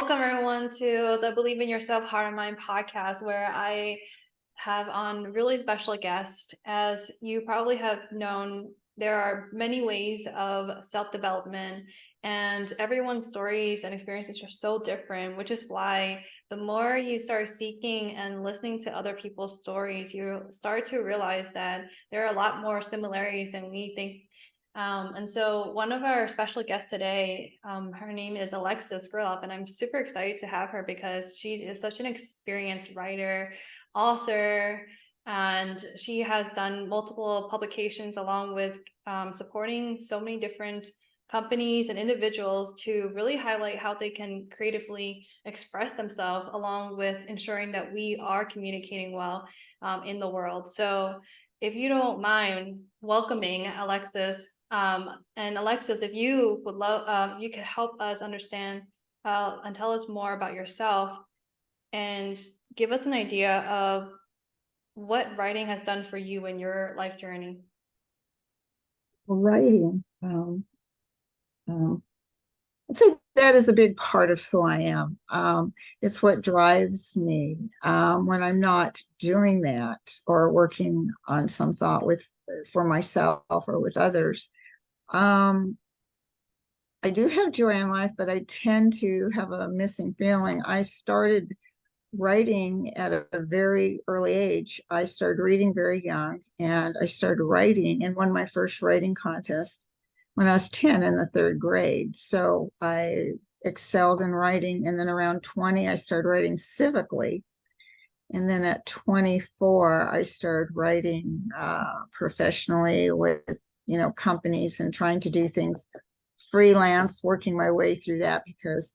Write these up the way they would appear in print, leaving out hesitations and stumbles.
Welcome everyone to the Believe in Yourself Heart&Mind podcast, where I have on really special guests. As you probably have known, there are many ways of self-development, and everyone's stories and experiences are so different, which is why the more you start seeking and listening to other people's stories, you start to realize that there are a lot more similarities than we think. And so one of our special guests today, her name is Alexis Skriloff, and I'm super excited to have her because she is such an experienced writer, author, and she has done multiple publications along with supporting so many different companies and individuals to really highlight how they can creatively express themselves, along with ensuring that we are communicating well in the world. So if you don't mind welcoming Alexis, and Alexis, if you would love, you could help us understand and tell us more about yourself and give us an idea of what writing has done for you in your life journey. Writing. I'd say that is a big part of who I am. It's what drives me when I'm not doing that or working on some thought for myself or with others. Um, I do have joy in life, but I tend to have a missing feeling. I started writing at a very early age. I started reading very young, and I started writing and won my first writing contest when I was 10 in the third grade. So I excelled in writing. And then around 20, I started writing civically. And then at 24, I started writing professionally with, companies and trying to do things freelance, working my way through that because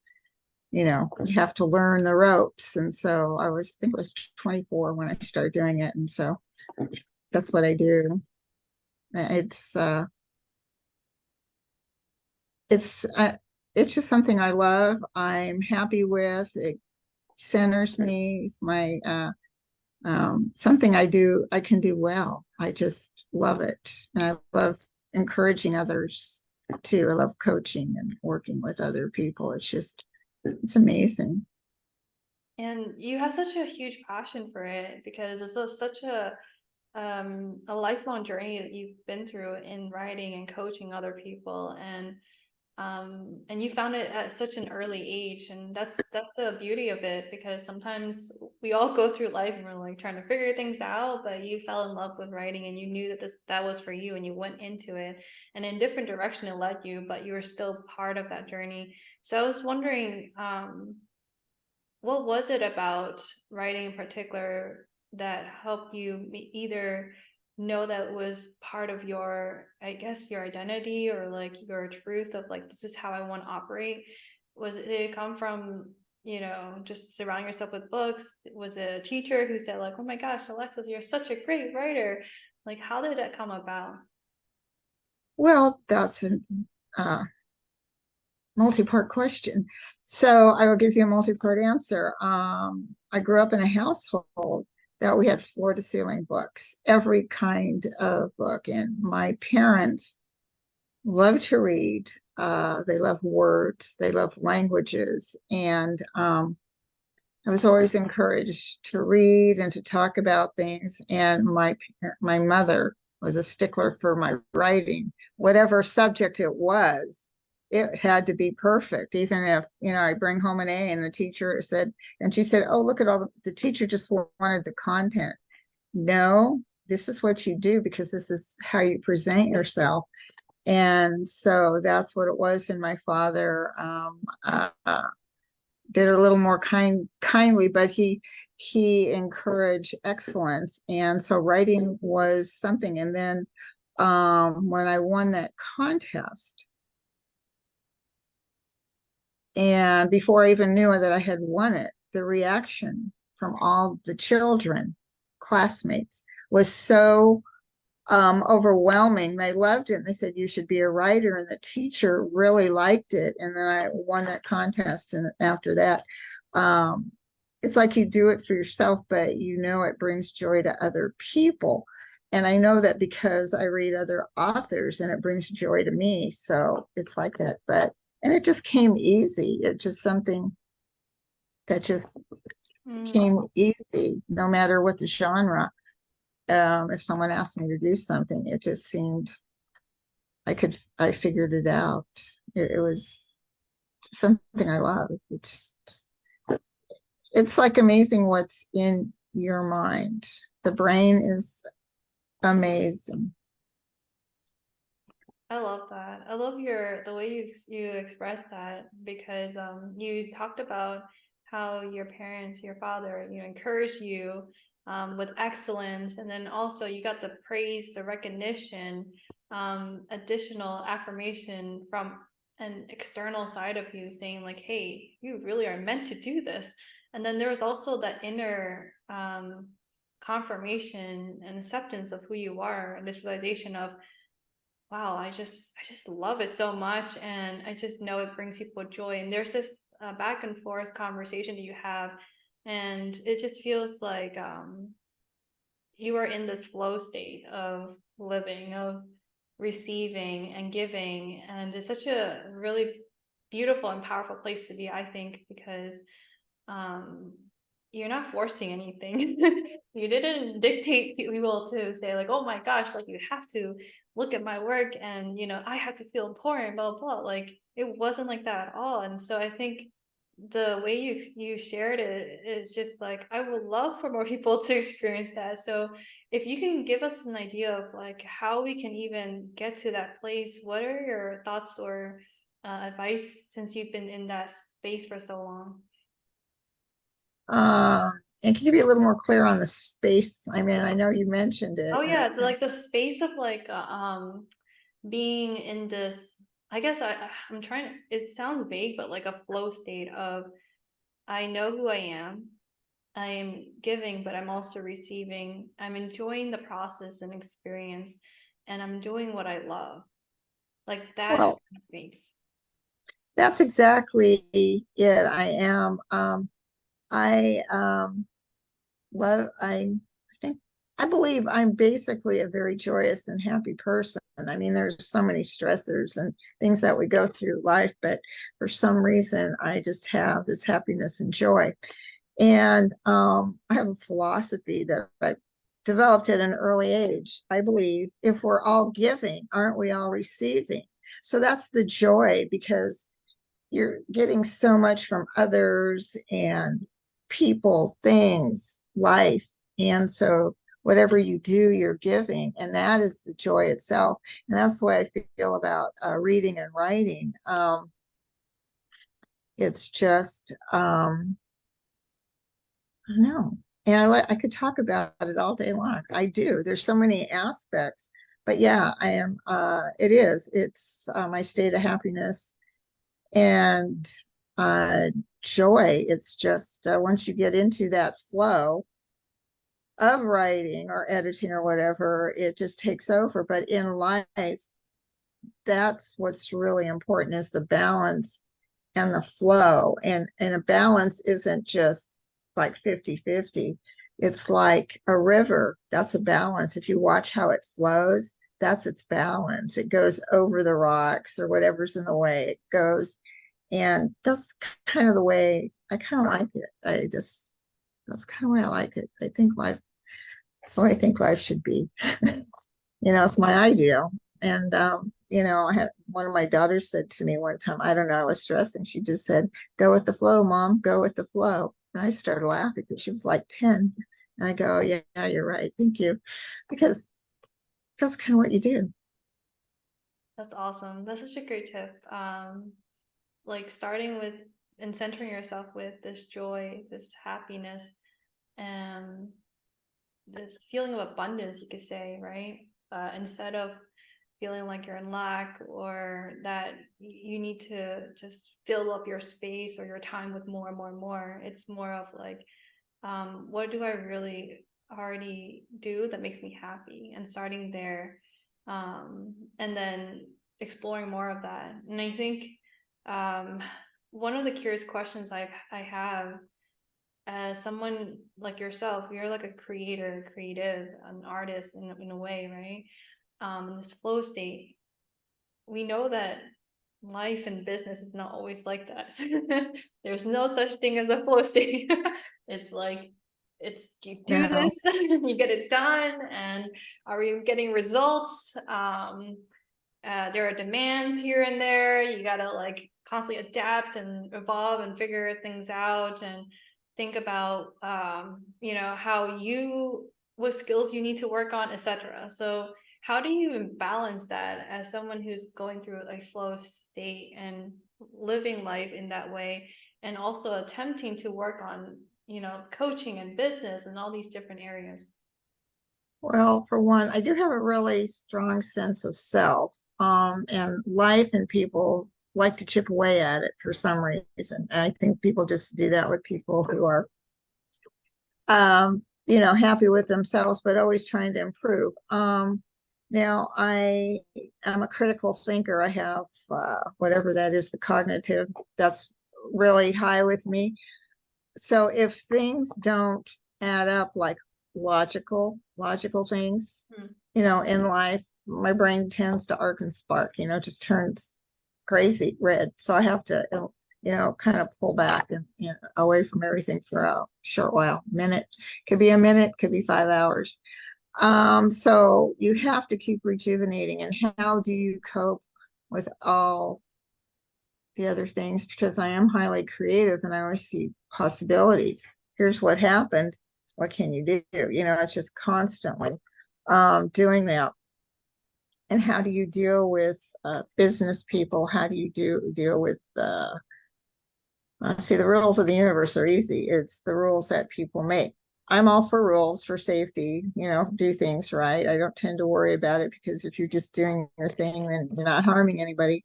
you have to learn the ropes. And so I think it was 24 when I started doing it. And so that's what I do. It's it's uh, it's just something I love. I'm happy with. It centers me. It's my something I can do well. I just love it. And I love encouraging others too. I love coaching and working with other people. It's amazing. And you have such a huge passion for it because such a lifelong journey that you've been through in writing and coaching other people, and you found it at such an early age, and that's the beauty of it, because sometimes we all go through life and we're like trying to figure things out, but you fell in love with writing and you knew that that was for you, and you went into it, and in different direction it led you, but you were still part of that journey. So I was wondering, what was it about writing in particular that helped you either know that was part of your, I guess, your identity, or like your truth of like, this is how I want to operate? Did it come from, just surrounding yourself with books? Was it a teacher who said like, oh my gosh, Alexis, you're such a great writer? Like, how did that come about? Well, that's a uh, multi-part question. So I will give you a multi-part answer. I grew up in a household that we had floor-to-ceiling books, every kind of book. And my parents love to read. They love words. They love languages. And I was always encouraged to read and to talk about things. And my mother was a stickler for my writing, whatever subject it was. It had to be perfect, even if I bring home an A and the teacher said, and she said, "Oh, look at all the teacher just wanted the content." No, this is what you do because this is how you present yourself. And so that's what it was. And my father did a little more kindly, but he encouraged excellence. And so writing was something. And then when I won that contest, and before I even knew that I had won it, the reaction from all the children, classmates, was so overwhelming. They loved it. And they said, you should be a writer. And the teacher really liked it. And then I won that contest. And after that, it's like you do it for yourself, but it brings joy to other people. And I know that because I read other authors and it brings joy to me. So it's like that. And it just came easy. It's just something that just Mm, came easy, no matter what the genre. If someone asked me to do something, it just seemed I figured it out. It was something I love. It's like amazing what's in your mind. The brain is amazing. I love that. I love the way you express that, because you talked about how your parents, your father, encouraged you with excellence, and then also you got the praise, the recognition, additional affirmation from an external side of you saying like, "Hey, you really are meant to do this." And then there was also that inner confirmation and acceptance of who you are, and this realization of, wow, I just love it so much, and I just know it brings people joy. And there's this back and forth conversation that you have, and it just feels like you are in this flow state of living, of receiving and giving, and it's such a really beautiful and powerful place to be, I think, because um you're not forcing anything. You didn't dictate people to say like, oh my gosh, like you have to look at my work, and I have to feel important, blah blah blah. Like it wasn't like that at all. And so I think the way you shared it is just like, I would love for more people to experience that. So if you can give us an idea of like how we can even get to that place, what are your thoughts or advice, since you've been in that space for so long? And can you be a little more clear on the space? I mean, I know you mentioned Oh it, and yeah, it sounds like the space of like being in this, I guess I'm trying, it sounds vague, but like a flow state of, I know who I am. I am giving, but I'm also receiving. I'm enjoying the process and experience, and I'm doing what I love. Like that well, kind of space. that's exactly it. I love, I think, I believe I'm basically a very joyous and happy person. I mean, there's so many stressors and things that we go through life, but for some reason, I just have this happiness and joy. And I have a philosophy that I developed at an early age. I believe if we're all giving, aren't we all receiving? So that's the joy, because you're getting so much from others and people, things, life. And so whatever you do, you're giving. And that is the joy itself. And that's the way I feel about reading and writing. It's just, I don't know. And I could talk about it all day long. I do. There's so many aspects. But yeah, I am. It is. It's my state of happiness and uh, joy. It's just once you get into that flow of writing or editing or whatever, it just takes over. But in life, that's what's really important, is the balance and the flow. And a balance isn't just like 50-50. It's like a river. That's a balance. If you watch how it flows, that's its balance. It goes over the rocks or whatever's in the way. It goes, and that's kind of the way I kind of like it. That's kind of the way I like it. I think life, that's what I think life should be. It's my ideal. And I had one of my daughters said to me one time, I don't know, I was stressing. She just said, "Go with the flow, mom, go with the flow." And I started laughing because she was like 10. And I go, yeah, yeah, you're right. Thank you. Because that's kind of what you do. That's awesome. That's such a great tip. Like starting with and centering yourself with this joy, this happiness, and this feeling of abundance, you could say, right? Instead of feeling like you're in lack, or that you need to just fill up your space or your time with more and more and more. It's more of like, what do I really already do that makes me happy? And starting there, and then exploring more of that. And I think um, one of the curious questions I have, as someone like yourself, you're like a creator, creative, an artist in a way, right? This flow state, we know that life and business is not always like that. There's no such thing as a flow state. It's like, it's you do No. this, you get it done, and are you getting results? There are demands here and there. You gotta like constantly adapt and evolve and figure things out and think about how you what skills you need to work on, etc. So how do you even balance that as someone who's going through a flow state and living life in that way, and also attempting to work on coaching and business and all these different areas? Well, for one, I do have a really strong sense of self. And life and people like to chip away at it for some reason. And I think people just do that with people who are, happy with themselves, but always trying to improve. Now, I am a critical thinker. I have whatever that is, the cognitive, that's really high with me. So if things don't add up, like logical things, Hmm. in life, my brain tends to arc and spark, just turns crazy red. So I have to, kind of pull back and away from everything for a short while. Minute, could be a minute, could be 5 hours. So you have to keep rejuvenating. And how do you cope with all the other things? Because I am highly creative and I always see possibilities. Here's what happened. What can you do? It's just constantly doing that. And how do you deal with business people? How do you deal with see, the rules of the universe are easy. It's the rules that people make. I'm all for rules for safety, do things right. I don't tend to worry about it because if you're just doing your thing, then you're not harming anybody.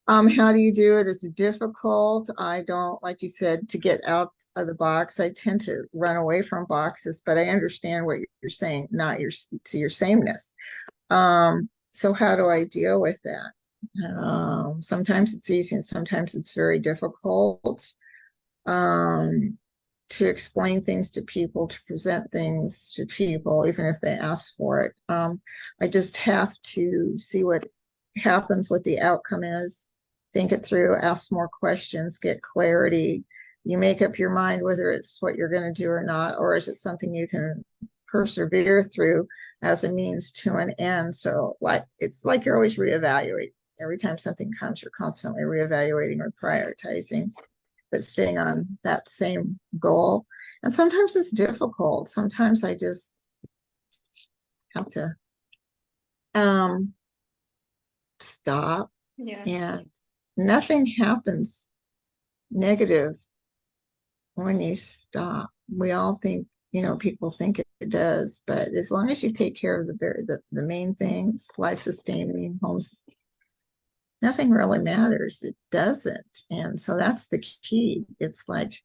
How do you do it? It's difficult. I don't, like you said, to get out of the box. I tend to run away from boxes, but I understand what you're saying, not your sameness. So how do I deal with that? Sometimes it's easy and sometimes it's very difficult um, to explain things to people, to present things to people, even if they ask for it. I just have to see what happens, what the outcome is, think it through, ask more questions, get clarity. You make up your mind whether it's what you're going to do or not, or is it something you can persevere through as a means to an end. So it's like you're always reevaluating. Every time something comes, you're constantly reevaluating or prioritizing, but staying on that same goal. And sometimes it's difficult. Sometimes I just have to stop, Yeah. and nothing happens negative when you stop. We all think, people think it does, but as long as you take care of the main things, life sustaining, homes, nothing really matters. It doesn't. And so that's the key. It's like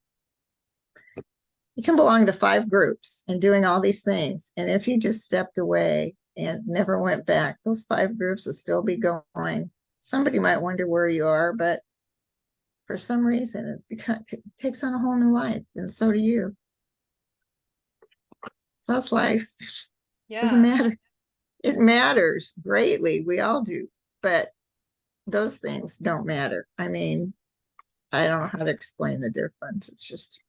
you can belong to 5 groups and doing all these things. And if you just stepped away and never went back, those 5 groups will still be going. Somebody might wonder where you are, but for some reason it takes on a whole new life. And so do you. So that's life. Doesn't Yeah. matter. It matters greatly. We all do. But those things don't matter. I mean, I don't know how to explain the difference. It's just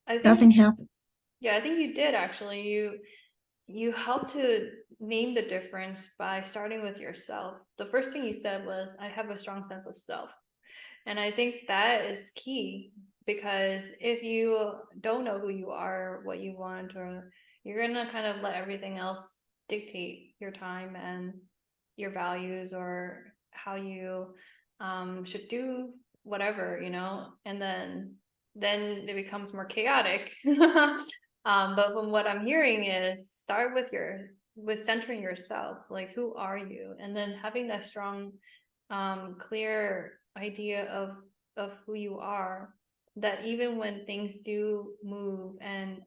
I think nothing happens. Yeah, I think you did actually. You helped to name the difference by starting with yourself. The first thing you said was, I have a strong sense of self. And I think that is key, because if you don't know who you are, what you want, or you're gonna kind of let everything else dictate your time and your values, or how you should do whatever, and then it becomes more chaotic. But from what I'm hearing is, start with centering yourself, like who are you, and then having that strong clear idea of who you are, that even when things do move and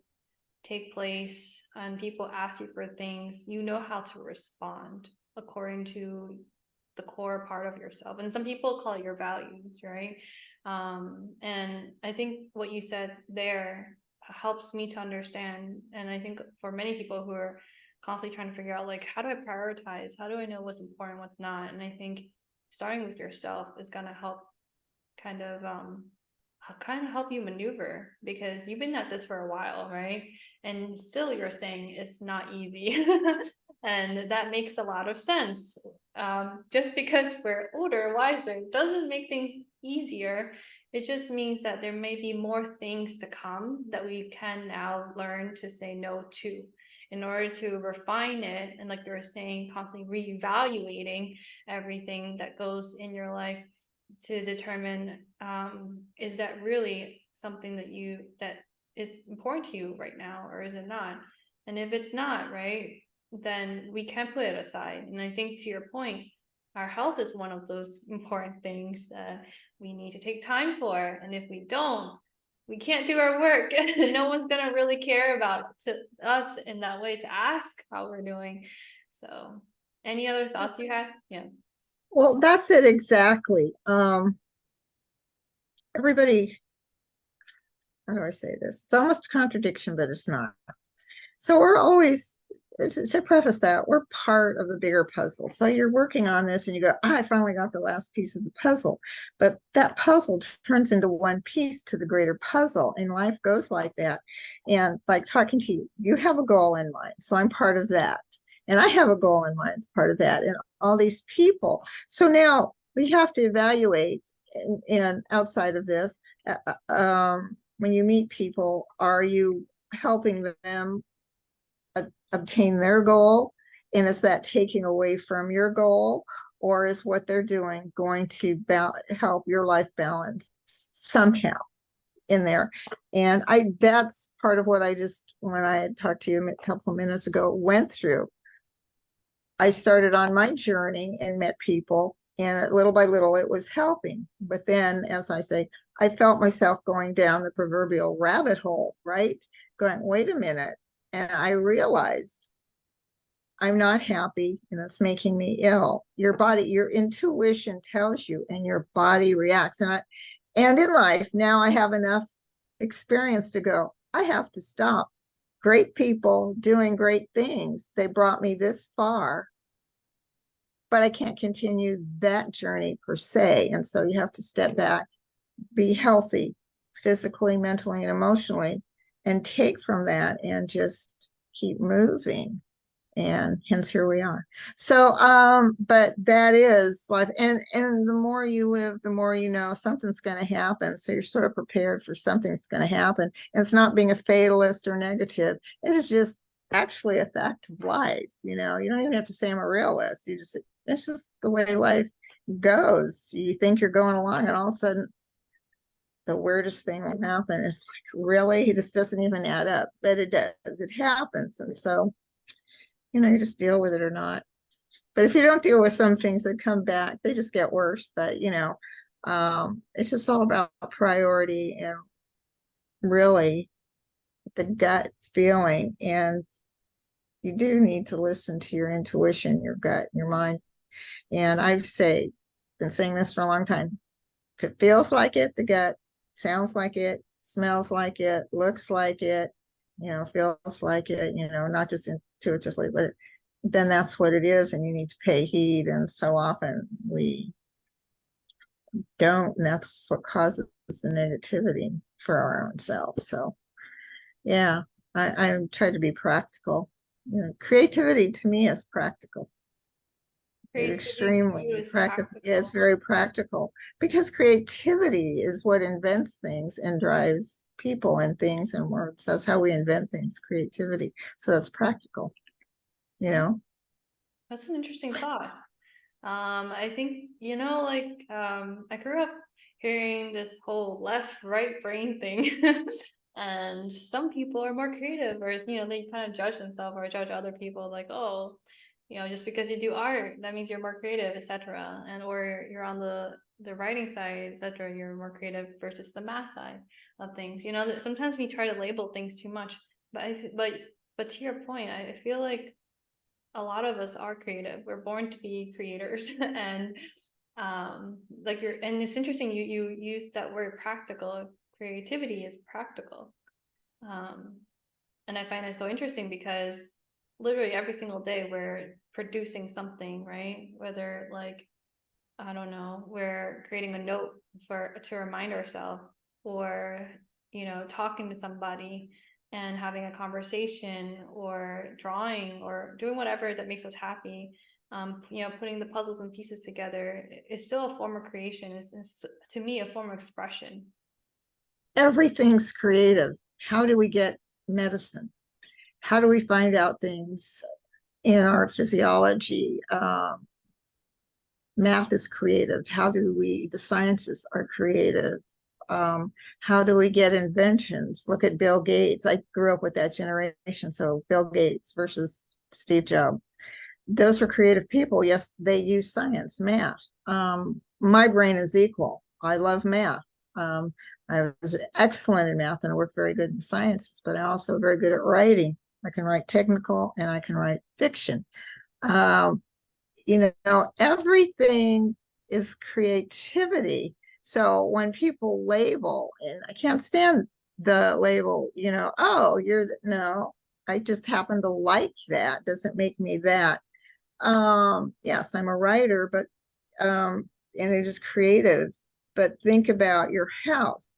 take place and people ask you for things, you know how to respond according to the core part of yourself. And some people call it your values, right? And I think what you said there helps me to understand. And I think for many people who are constantly trying to figure out, like, how do I prioritize? How do I know what's important, what's not? And I think starting with yourself is going to help kind of help you maneuver, because you've been at this for a while, right? And still you're saying it's not easy. And that makes a lot of sense. Just because we're older, wiser, doesn't make things easier. It just means that there may be more things to come that we can now learn to say no to, in order to refine it. And like you were saying, constantly reevaluating everything that goes in your life to determine, is that really something that is important to you right now, or is it not? And if it's not, right, then we can put it aside. And I think, to your point, our health is one of those important things that we need to take time for. And if we don't, we can't do our work. No one's gonna really care about to us in that way, to ask how we're doing. So, any other thoughts you had? Yeah. Well, that's it exactly. Everybody, how do I say this? It's almost a contradiction, but it's not. So we're always, to preface that, we're part of the bigger puzzle. So you're working on this and you go, I finally got the last piece of the puzzle. But that puzzle turns into one piece to the greater puzzle. And life goes like that. And like talking to you, you have a goal in mind. So I'm part of that. And I have a goal in mind as part of that. And all these people. So now we have to evaluate, and outside of this, when you meet people, are you helping them obtain their goal? And is that taking away from your goal? Or is what they're doing going to help your life balance somehow in there? And that's part of what I just, when I had talked to you a couple of minutes ago, went through. I started on my journey and met people, and little by little it was helping. But then, as I say, I felt myself going down the proverbial rabbit hole, right? Going, wait a minute. And I realized I'm not happy and it's making me ill. Your body, your intuition tells you and your body reacts. And in life, now I have enough experience to go, I have to stop. Great people doing great things. They brought me this far, but I can't continue that journey per se. And so you have to step back, be healthy physically, mentally, and emotionally, and take from that and just keep moving. And hence here we are. So but that is life. And the more you live, the more you know something's going to happen. So you're sort of prepared for something that's going to happen. And it's not being a fatalist or negative. It is just actually a fact of life. You don't even have to say I'm a realist. It's just the way life goes. You think you're going along, and all of a sudden the weirdest thing will happen. It's like, really, this doesn't even add up, but it does. It happens. And so you just deal with it or not. But if you don't deal with some things that come back, they just get worse. But it's just all about priority and really the gut feeling. And you do need to listen to your intuition, your gut, your mind. And been saying this for a long time. If it feels like it, the gut, sounds like it, smells like it, looks like it, feels like it, not just intuitively, but then that's what it is, and you need to pay heed. And so often we don't, and that's what causes the negativity for our own self. So yeah, I try to be practical. Creativity to me is practical. It Creativity to you extremely is practical. It's practical. very practical because creativity is what invents things and drives people and things and words. That's how we invent things, creativity. So that's practical, you know. That's an interesting thought. I think, I grew up hearing this whole left, right brain thing. And some people are more creative, or, they kind of judge themselves or judge other people like, oh, just because you do art, that means you're more creative, etc. And or you're on the writing side, etc. You're more creative versus the math side of things. That sometimes we try to label things too much. But to your point, I feel like a lot of us are creative. We're born to be creators. And and it's interesting you use that word practical. Creativity is practical. um and I find it so interesting because literally every single day we're producing something, right? Whether like I don't know, we're creating a note to remind ourselves, or, talking to somebody and having a conversation, or drawing, or doing whatever that makes us happy. Putting the puzzles and pieces together is still a form of creation. Is to me a form of expression. Everything's creative. How do we get medicine? How do we find out things in our physiology? Math is creative. The sciences are creative. How do we get inventions? Look at Bill Gates. I grew up with that generation. So Bill Gates versus Steve Jobs. Those were creative people. Yes, they use science, math. My brain is equal. I love math. I was excellent in math and I worked very good in sciences, but I'm also very good at writing. I can write technical and I can write fiction. Um, everything is creativity. So when people label, and I can't stand the label, oh, no, I just happen to like that. Doesn't make me that. Yes, I'm a writer, but and it is creative. But think about your house.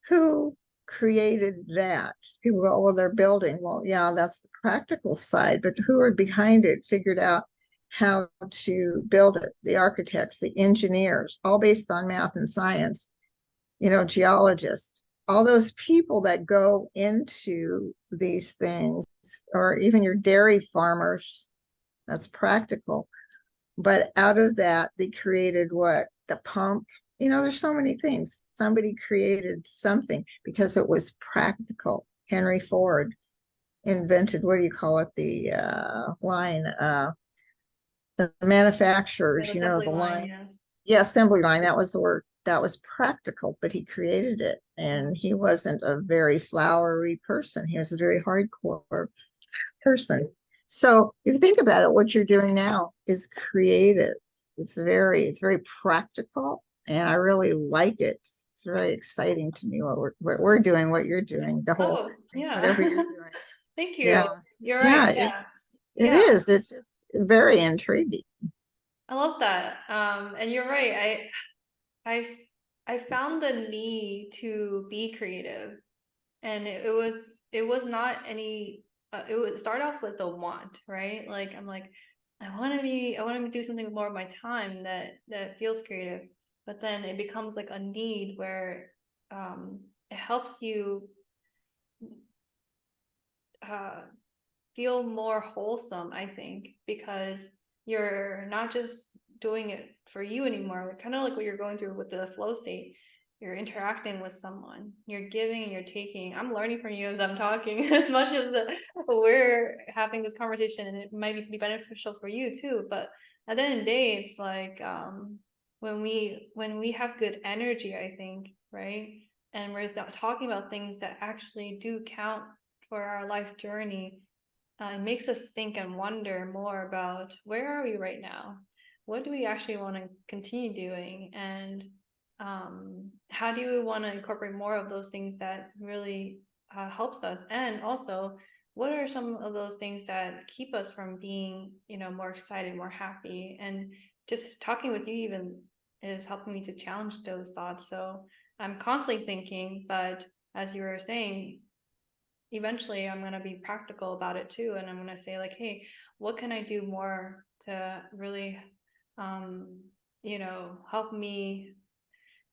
Who created that? People go, well, they're building. Well, yeah, that's the practical side, but who are behind it, figured out how to build it? The architects, the engineers, all based on math and science, geologists, all those people that go into these things, or even your dairy farmers, that's practical. But out of that, they created what? The pump. There's so many things. Somebody created something because it was practical. Henry Ford invented, what do you call it? The line, the The manufacturers, assembly the line, line. yeah. Yeah, assembly line. That was the word. That was practical, but he created it. Mhm. And he wasn't a very flowery person. He was a very hardcore person. So if you think about it, what you're doing now is creative. It's very practical, and I really like it. It's very exciting to me what we're doing, what you're doing, the whole Oh, thing, yeah. whatever you're doing. Thank you. Yeah, You're right. yeah, Yeah. it Yeah. is. It's just very intriguing. I love that. And you're right. I I found the need to be creative, and it was not any. It would start off with the want, right? Like I'm like, I want to do something with more of my time that feels creative, but then it becomes like a need where it helps you uh feel more wholesome, I think, because you're not just doing it for you anymore. Kind of like what you're going through with the flow state. You're interacting with someone. You're giving and you're taking. I'm learning from you as I'm talking, as much as we're having this conversation, and it might be beneficial for you too. But at the end of the day, it's like when we have good energy, I think, right? And we're talking about things that actually do count for our life journey. It makes us think and wonder more about where are we right now? What do we actually want to continue doing? And how do we want to incorporate more of those things that really helps us? And also, what are some of those things that keep us from being, more excited, more happy? And just talking with you even is helping me to challenge those thoughts. So I'm constantly thinking, but as you were saying, eventually I'm going to be practical about it too, and I'm going to say like, hey, what can I do more to really um help me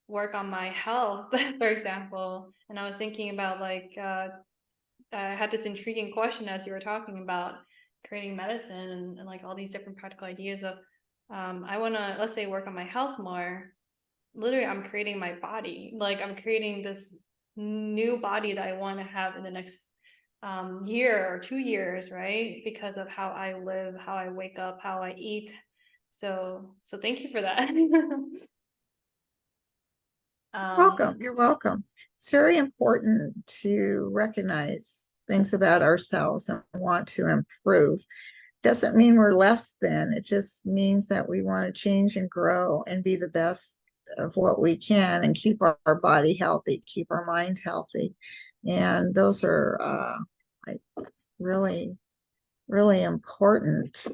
work on my health, for example. And I was thinking about like I had this intriguing question as you were talking about creating medicine, and like all these different practical ideas of I want to, let's say, work on my health more. Literally, I'm creating my body, like I'm creating this new body that I want to have in the next year or 2 years, right? Because of how I live, how I wake up, how I eat. So thank you for that. um Welcome. You're welcome. It's very important to recognize things about ourselves and want to improve. Doesn't mean we're less than. It just means that we want to change and grow and be the best of what we can and keep our body healthy, keep our mind healthy. And those are really, really important.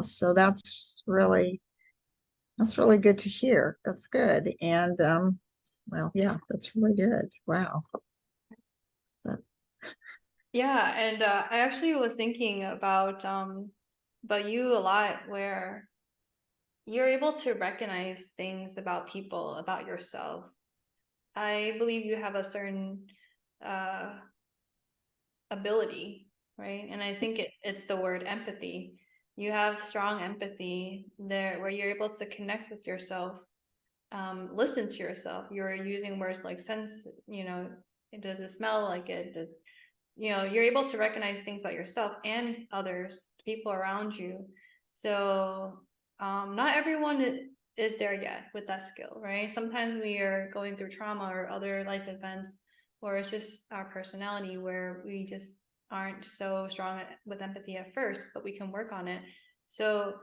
So that's really good to hear. That's good. And well, yeah, that's really good. Wow. That- Yeah, and I actually was thinking about you a lot, where you're able to recognize things about people, about yourself. I believe you have a certain uh ability, right? And I think it's the word empathy. You have strong empathy there, where you're able to connect with yourself, listen to yourself. You're using words like sense, does it smell like it? You're able to recognize things about yourself and others, people around you. So not everyone is there yet with that skill, right? Sometimes we are going through trauma or other life events, or it's just our personality where we just aren't so strong with empathy at first, but we can work on it. So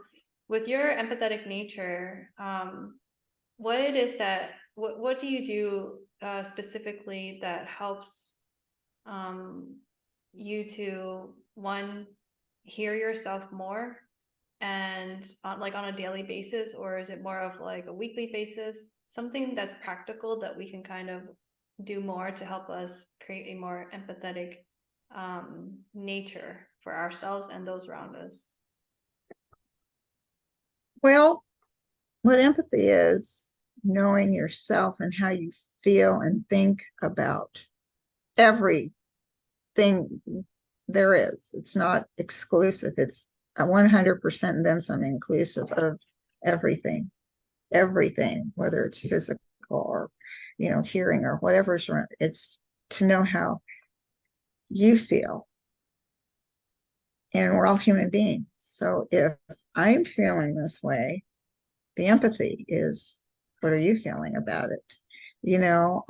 with your empathetic nature, what it is that what do you do specifically that helps um you to, one, hear yourself more, and like on a daily basis, or is it more of like a weekly basis, something that's practical that we can kind of do more to help us create a more empathetic nature for ourselves and those around us? Well, what empathy is, knowing yourself and how you feel and think about everything there is. It's not exclusive. It's a 100% and then some inclusive of everything, everything, whether it's physical or, hearing or whatever's around. It's to know how you feel. And we're all human beings. So if I'm feeling this way, the empathy is, what are you feeling about it?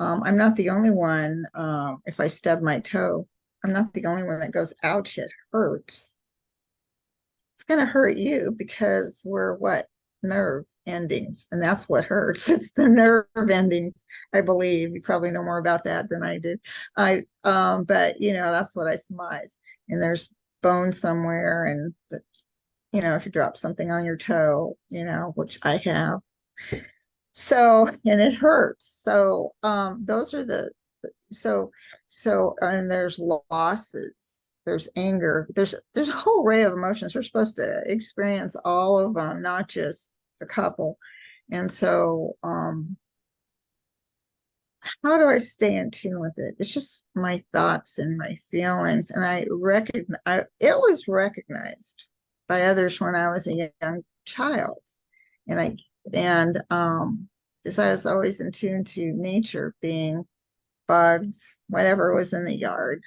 I'm not the only one. If I stub my toe, I'm not the only one that goes, ouch, it hurts. It's going to hurt you because we're what? Nerve endings. And that's what hurts. It's the nerve endings, I believe. You probably know more about that than I do. But that's what I surmise. And there's bone somewhere, and if you drop something on your toe, which I have, so, and it hurts. So those are so and there's losses, there's anger, there's a whole array of emotions. We're supposed to experience all of them, not just a couple. And so how do I stay in tune with it? It's just my thoughts and my feelings. And it was recognized by others when I was a young child. And because I was always in tune to nature, being bugs, whatever was in the yard,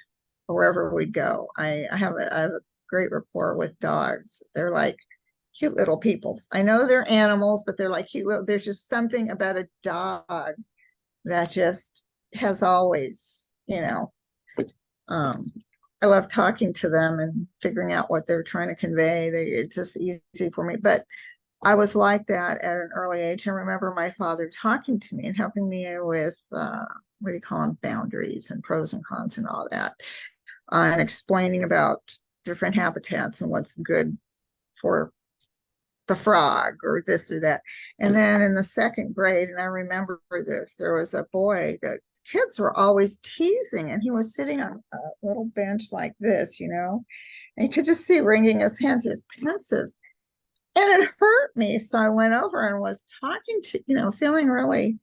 or wherever we'd go. I have a great rapport with dogs. They're like cute little peoples. I know they're animals, but they're like cute little, there's just something about a dog that just has always, um, I love talking to them and figuring out what they're trying to convey. It's just easy for me. But I was like that at an early age. And I remember my father talking to me and helping me with, what do you call them, boundaries and pros and cons and all that, and explaining about different habitats and what's good for the frog or this or that. And then in the second grade, and I remember this, there was a boy that kids were always teasing, and he was sitting on a little bench like this, and you could just see wringing his hands. He was pensive. And it hurt me. So I went over and was talking to, feeling really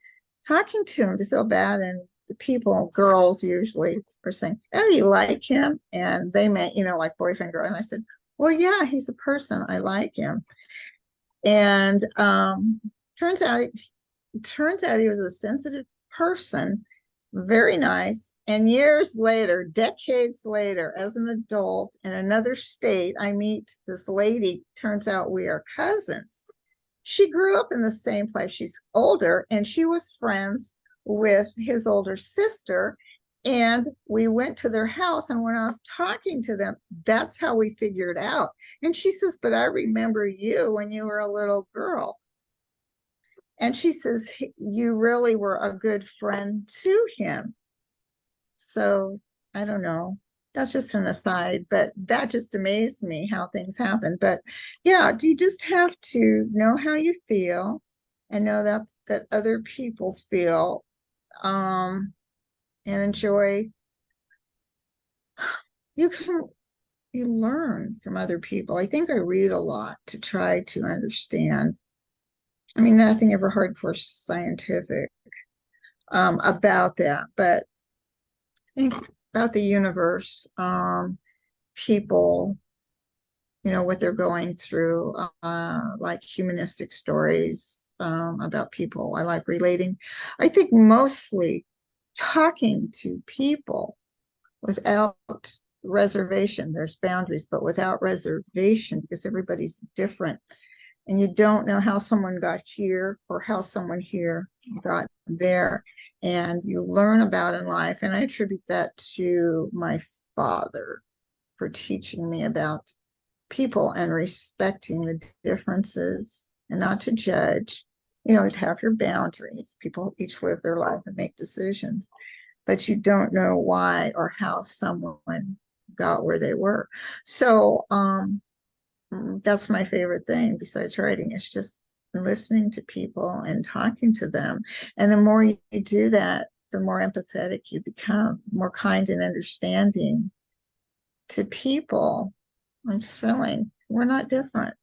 talking to him to feel bad. And the people, girls usually, were saying, oh, you like him? And they meant, like boyfriend, girl. And I said, well, yeah, he's a person. I like him. And turns out turns out he was a sensitive person, very nice. And years later, decades later, as an adult in another state, I meet this lady. Turns out we are cousins. She grew up in the same place. She's older, and she was friends with his older sister. And we went to their house. And when I was talking to them, that's how we figured out. And she says, but I remember you when you were a little girl. And she says, you really were a good friend to him. So I don't know. that's just an aside, but that just amazed me how things happen. But yeah, you just have to know how you feel and know that other people feel, and enjoy. You can you learn from other people. I think I read a lot to try to understand. I mean, nothing ever hardcore scientific about that, but I think about the universe, people, what they're going through, like humanistic stories about people. I like relating. I think mostly talking to people without reservation. There's boundaries, but without reservation, because everybody's different. And you don't know how someone got here or how someone here got there. And you learn about in life. And I attribute that to my father for teaching me about people and respecting the differences and not to judge, to have your boundaries. People each live their life and make decisions, but you don't know why or how someone got where they were. So that's my favorite thing besides writing. It's just listening to people and talking to them. And the more you do that, the more empathetic you become, more kind and understanding to people. I'm just feeling we're not different.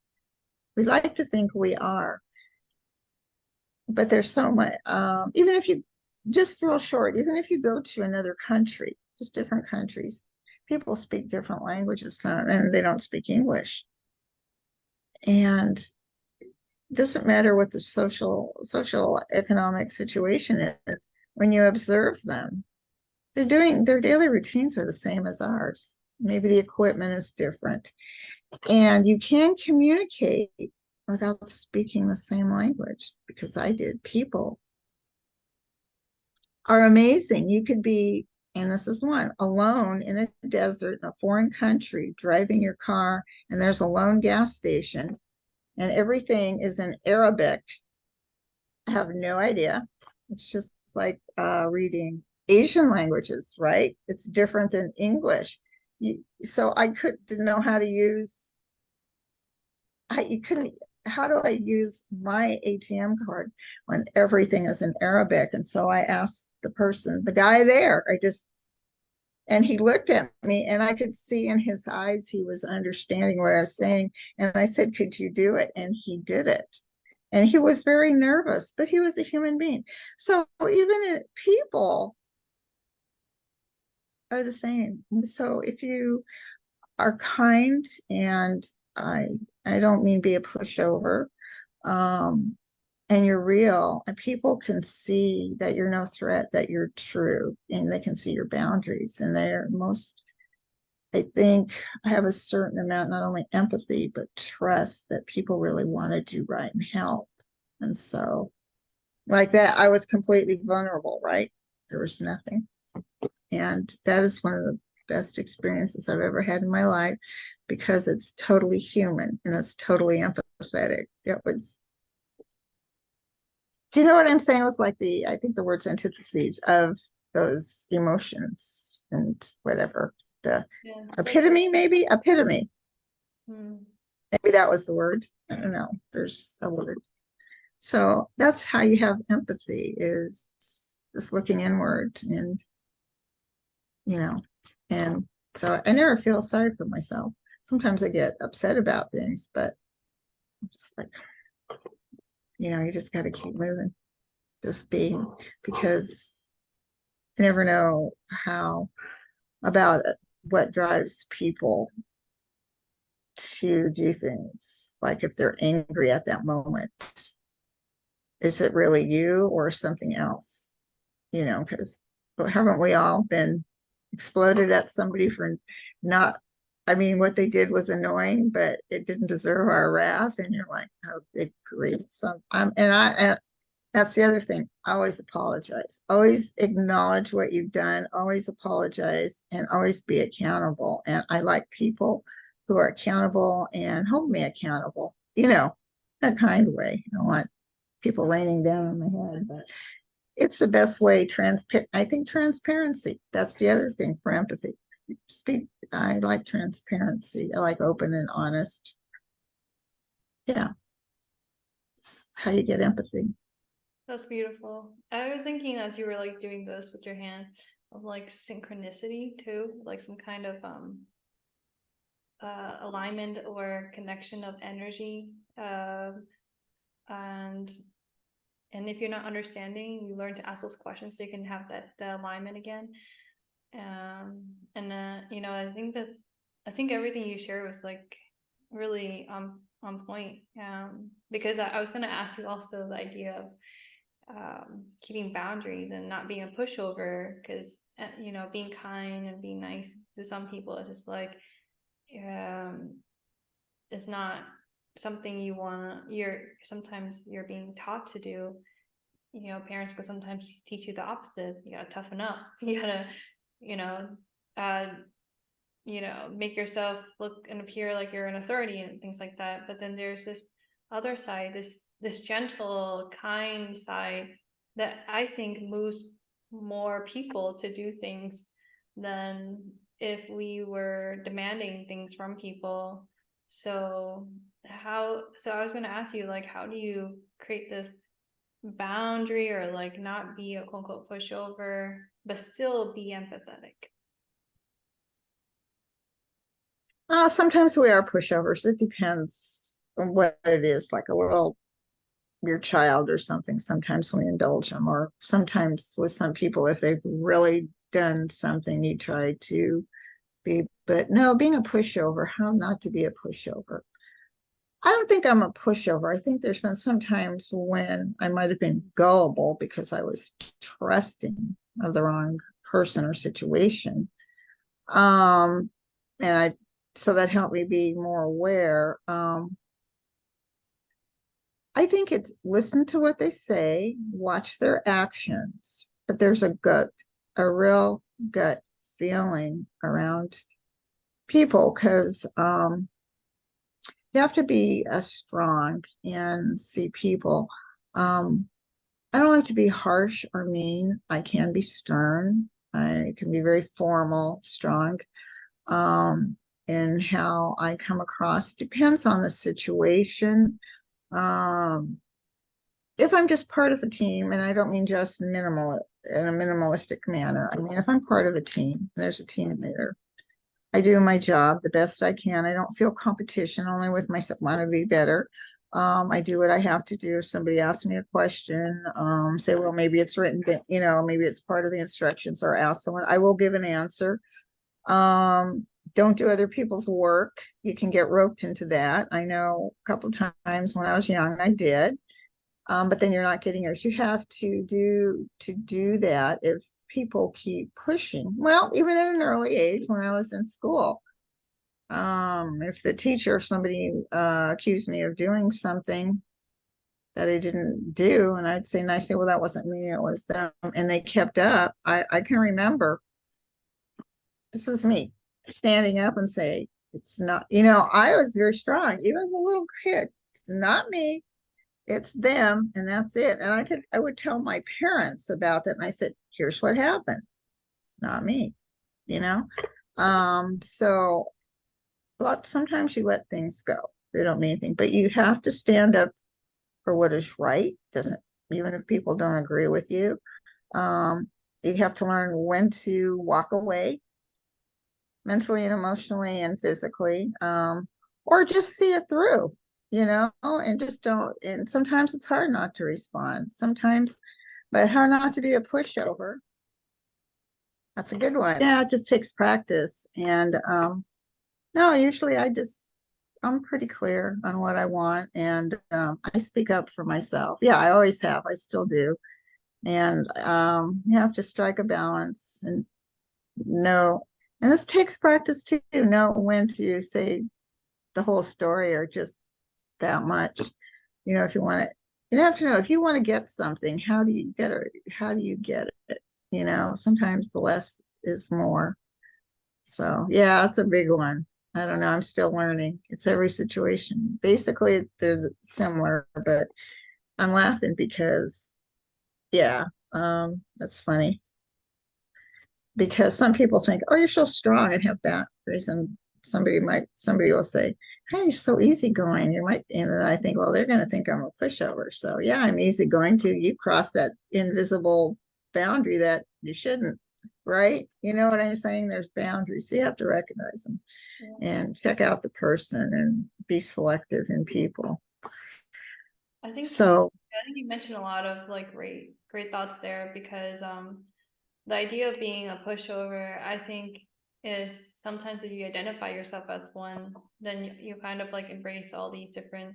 We like to think we are, but there's so much. Even if you just real short, even if you go to another country, just different countries, people speak different languages, and they don't speak English. And it doesn't matter what the social economic situation is. When you observe them, their daily routines are the same as ours. Maybe the equipment is different, and you can communicate without speaking the same language, because I did. People are amazing. You could be, and this is one, alone in a desert in a foreign country, driving your car, and there's a lone gas station, and everything is in Arabic. I have no idea. It's just like reading Asian languages, right? It's different than English. So I didn't know how to use. You couldn't. How do I use my ATM card when everything is in Arabic? And so I asked the guy there. And he looked at me, and I could see in his eyes he was understanding what I was saying. And I said, "Could you do it?" And he did it. And he was very nervous, but he was a human being. So even people are the same. So if you are kind, and I I don't mean be a pushover, um, and you're real, and people can see that you're no threat, that you're true, and they can see your boundaries. And I think I have a certain amount, not only empathy, but trust that people really want to do right and help. And so, like that, I was completely vulnerable, right? There was nothing. And that is one of the best experiences I've ever had in my life, because it's totally human and it's totally empathetic. Do you know what I'm saying? It was like I think the word's antitheses of those emotions and whatever. The Yeah, epitome, maybe? Epitome. Hmm. Maybe that was the word. I don't know. There's a word. So that's how you have empathy, is just looking inward, and you know, and so I never feel sorry for myself. Sometimes I get upset about things, but I'm just like, you just got to keep moving, just being, because you never know how about what drives people to do things. Like if they're angry at that moment, is it really you or something else? Because haven't we all been exploded at somebody for not, I mean, what they did was annoying, but it didn't deserve our wrath. And you're like, oh, good grief. So and that's the other thing. I always apologize. Always acknowledge what you've done. Always apologize, and always be accountable. And I like people who are accountable and hold me accountable, in a kind way. I don't want people raining down on my head, but it's the best way. I think transparency. That's the other thing for empathy. speak. I like transparency. I like open and honest. Yeah, it's how you get empathy. That's beautiful. I was thinking as you were like doing this with your hands of like synchronicity too, like some kind of alignment or connection of energy. And if you're not understanding, you learn to ask those questions so you can have that the alignment again. And you know, I think everything you share was like really on point. Because I was gonna ask you also the idea of keeping boundaries and not being a pushover, because you know, being kind and being nice to some people is just like um it's not something you want to, you're sometimes you're being taught to do. You know, parents can sometimes teach you the opposite. You gotta toughen up. You gotta, you know, uh make yourself look and appear like you're an authority and things like that. But then there's this other side, this gentle, kind side that I think moves more people to do things than if we were demanding things from people. So so I was going to ask you, like, how do you create this boundary or like not be a quote unquote pushover but still be empathetic? Sometimes we are pushovers. It depends on what it is, like a little your child or something. Sometimes we indulge them, or sometimes with some people, if they've really done something, you try to be. But no, being a pushover, how not to be a pushover? I don't think I'm a pushover. I think there's been some times when I might have been gullible because I was trusting of the wrong person or situation. Um, and I so that helped me be more aware. I think it's listen to what they say, watch their actions, but there's a real gut feeling around people because you have to be strong and see people. Um, I don't like to be harsh or mean. I can be stern. I can be very formal, strong. Um, and how I come across depends on the situation. Um, if I'm just part of a team, and I don't mean just minimal in a minimalistic manner, I mean, if I'm part of a team, there's a team leader. I do my job the best I can. I don't feel competition only with myself. Want to be better. I do what I have to do. If somebody asks me a question, say, well, maybe it's written, maybe it's part of the instructions, or ask someone, I will give an answer. Don't do other people's work. You can get roped into that. I know a couple of times when I was young, I did. But then you're not getting yours. You have to do that if people keep pushing. Well, even at an early age, when I was in school, if the teacher, if somebody accused me of doing something that I didn't do, and I'd say nicely, well, that wasn't me, it was them, and they kept up, I can remember this is me standing up and say, it's not, I was very strong, even as a little kid. It's not me, it's them, and that's it. And I would tell my parents about that, and I said, here's what happened. It's not me, you know. So but sometimes you let things go. They don't mean anything, but you have to stand up for what is right. Doesn't Even if people don't agree with you. Um, you have to learn when to walk away mentally and emotionally and physically, or just see it through, and just don't. And sometimes it's hard not to respond. Sometimes, but how not to be a pushover. That's a good one. Yeah, it just takes practice. And no, usually I'm pretty clear on what I want, and I speak up for myself. Yeah, I always have. I still do. And you have to strike a balance and know. And this takes practice too. Know when to say the whole story or just that much. If you want to, you have to know if you want to get something. How do you get it? How do you get it? Sometimes the less is more. So yeah, that's a big one. I don't know. I'm still learning. It's every situation. Basically, they're similar, but I'm laughing because, yeah, that's funny. because some people think, oh, you're so strong and have boundaries. And somebody will say, hey, you're so easygoing. You might, and then I think, well, they're going to think I'm a pushover. So yeah, I'm easygoing too. You cross that invisible boundary that you shouldn't, right? You know what I'm saying? There's boundaries. So you have to recognize them Yeah. and check out the person and be selective in people. I think So, I think you mentioned a lot of like great thoughts there because the idea of being a pushover, I think, is sometimes if you identify yourself as one, then you kind of like embrace all these different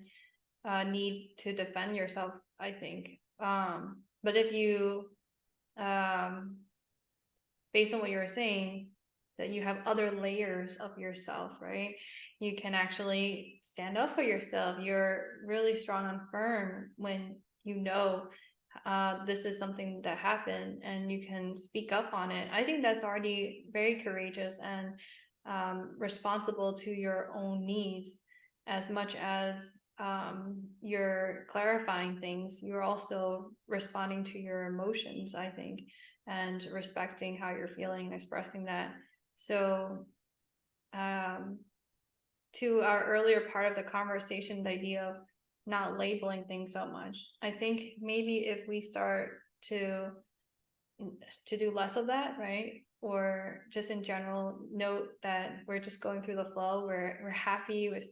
need to defend yourself, I think. But if you um based on what you were saying, that you have other layers of yourself, right? You can actually stand up for yourself. You're really strong and firm when you know this is something that happened and you can speak up on it. I think that's already very courageous and responsible to your own needs as much as you're clarifying things. You're also responding to your emotions, I think, and respecting how you're feeling and expressing that. So, um, to our earlier part of the conversation, the idea of not labeling things so much, I think maybe if we start to do less of that, right? Or just in general, note that we're just going through the flow. We're happy with,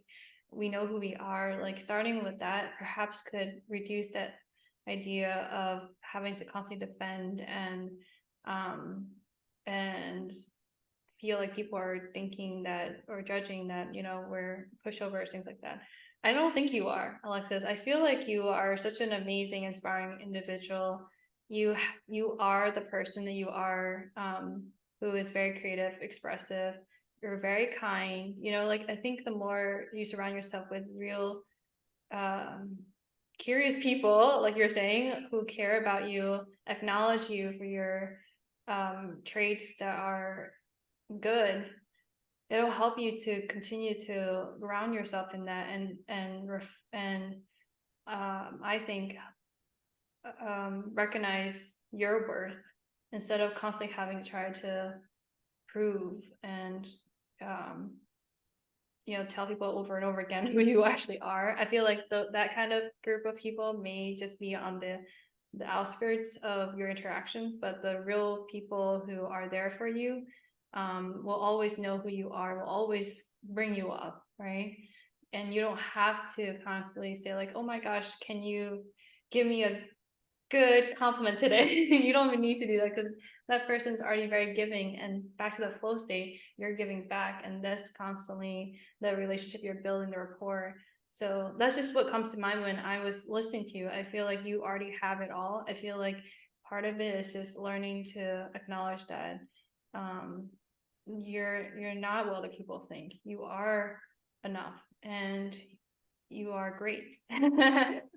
we know who we are. Like starting with that, perhaps could reduce that idea of having to constantly defend um and feel like people are thinking that or judging that, we're pushovers, things like that. I don't think you are, Alexis. I feel like you are such an amazing, inspiring individual. You are the person that you are, who is very creative, expressive. You're very kind. Like I think the more you surround yourself with real, um, curious people, like you're saying, who care about you, acknowledge you for your traits that are good, it'll help you to continue to ground yourself in that and I think recognize your worth instead of constantly having to try to prove and um tell people over and over again who you actually are. I feel like that kind of group of people may just be on the outskirts of your interactions, but the real people who are there for you will always know who you are, will always bring you up, right? And you don't have to constantly say like, oh my gosh, can you give me a good compliment today? You don't even need to do that because that person's already very giving, and back to the flow state, you're giving back, and that's constantly the relationship you're building, the rapport. So that's just what comes to mind when I was listening to you. I feel like you already have it all. I feel like part of it is just learning to acknowledge that um you're not what other people think. You are enough and you are great.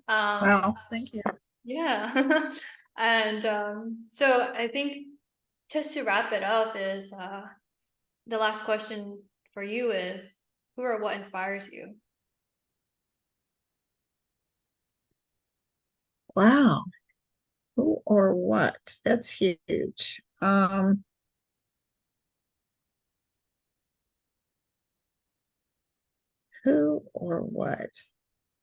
well, thank you. Yeah. And so I think just to wrap it up is the last question for you is, who or what inspires you? Wow. Who or what? That's huge. Who or what?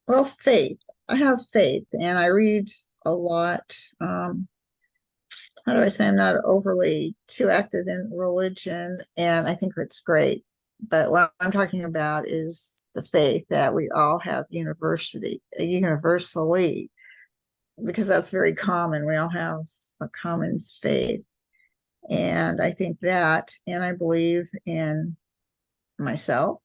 Well, faith. I have faith and I read a lot. How do I say? I'm not overly too active in religion, and I think it's great. But what I'm talking about is the faith that we all have universally, because that's very common. We all have a common faith. And I think that, and I believe in myself.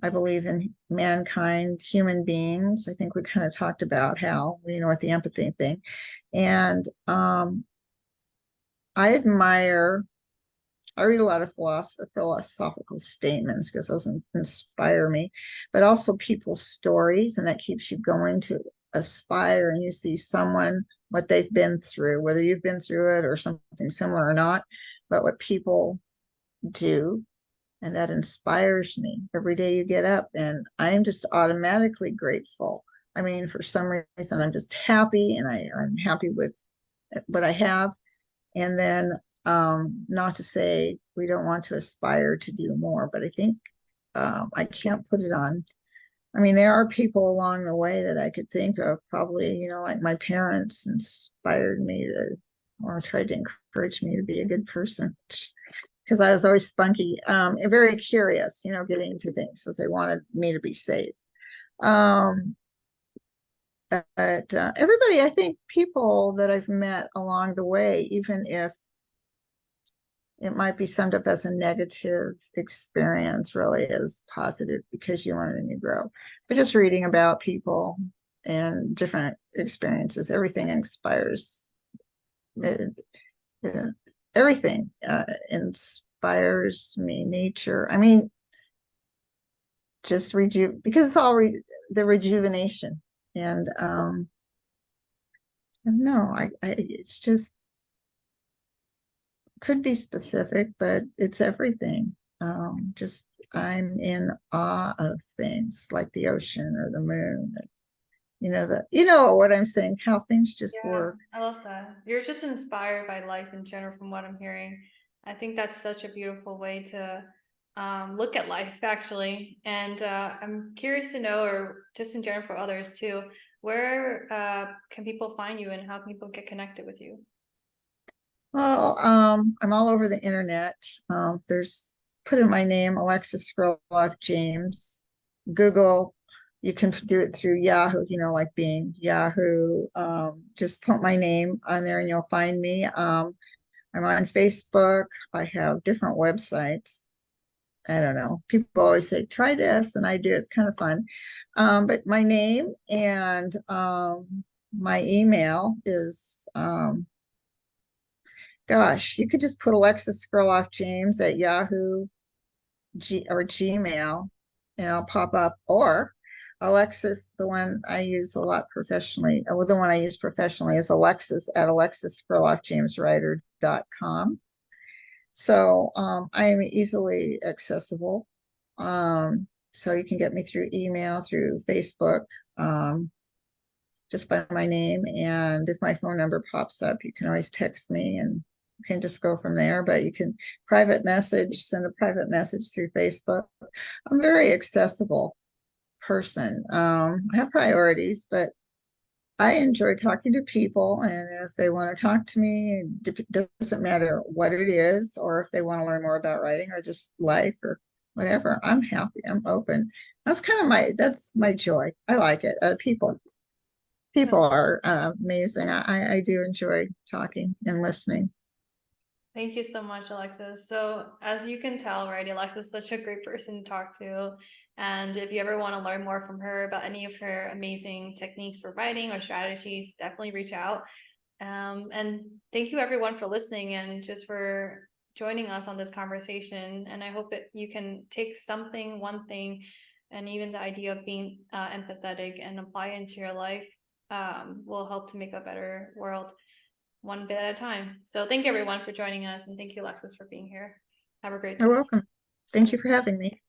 I believe in mankind, human beings. I think we kind of talked about how, with the empathy thing. And I admire, I read a lot of philosophical statements because those inspire me, but also people's stories, and that keeps you going to aspire. And you see someone, what they've been through, whether you've been through it or something similar or not, but what people do, and that inspires me. Every day you get up, and I am just automatically grateful. I mean, for some reason, I'm just happy, and I'm happy with what I have. And then Not to say we don't want to aspire to do more, but I think I can't put it on. I mean, there are people along the way that I could think of, probably, like my parents inspired me to, or tried to encourage me to be a good person because I was always spunky, and very curious, getting into things. So they wanted me to be safe. Um, but everybody, I think people that I've met along the way, even if it might be summed up as a negative experience, really is positive because you learn and you grow. But just reading about people and different experiences, everything inspires. It, it, everything inspires me. Nature. I mean, just because it's all the rejuvenation. And no, it's just could be specific, but it's everything. Just I'm in awe of things like the ocean or the moon. What I'm saying, how things just Yeah, work. I love that. You're just inspired by life in general from what I'm hearing. I think that's such a beautiful way to look at life, actually. And I'm curious to know, or just in general for others too, where can people find you and how can people get connected with you? Well, I'm all over the internet. There's put in my name, Alexis Skriloff James. Google, you can do it through Yahoo, like Bing, Yahoo. Just put my name on there and you'll find me. I'm on Facebook. I have different websites. I don't know. People always say, try this, and I do. It's kind of fun. But my name and my email is gosh, you could just put Alexis Skriloff James at Yahoo or Gmail, and I'll pop up. Or Alexis, the one I use a lot professionally, well, the one I use professionally is Alexis at alexisskriloffjameswriter.com. So I am easily accessible. So you can get me through email, through Facebook, just by my name. And if my phone number pops up, you can always text me and you can just go from there. But you can send a private message through Facebook. I'm a very accessible person. I have priorities, but I enjoy talking to people. And if they want to talk to me, it doesn't matter what it is, or if they want to learn more about writing or just life or whatever, I'm happy. I'm open. That's my joy. I like it. People are amazing. I do enjoy talking and listening. Thank you so much, Alexis. So, as you can tell, right, Alexis is such a great person to talk to. And if you ever want to learn more from her about any of her amazing techniques for writing or strategies, definitely reach out. And thank you everyone for listening and just for joining us on this conversation. And I hope that you can take something, one thing, and even the idea of being empathetic and apply it into your life will help to make a better world one bit at a time. So thank you everyone for joining us, and thank you, Alexis, for being here. Have a great You're day. welcome. Thank you for having me.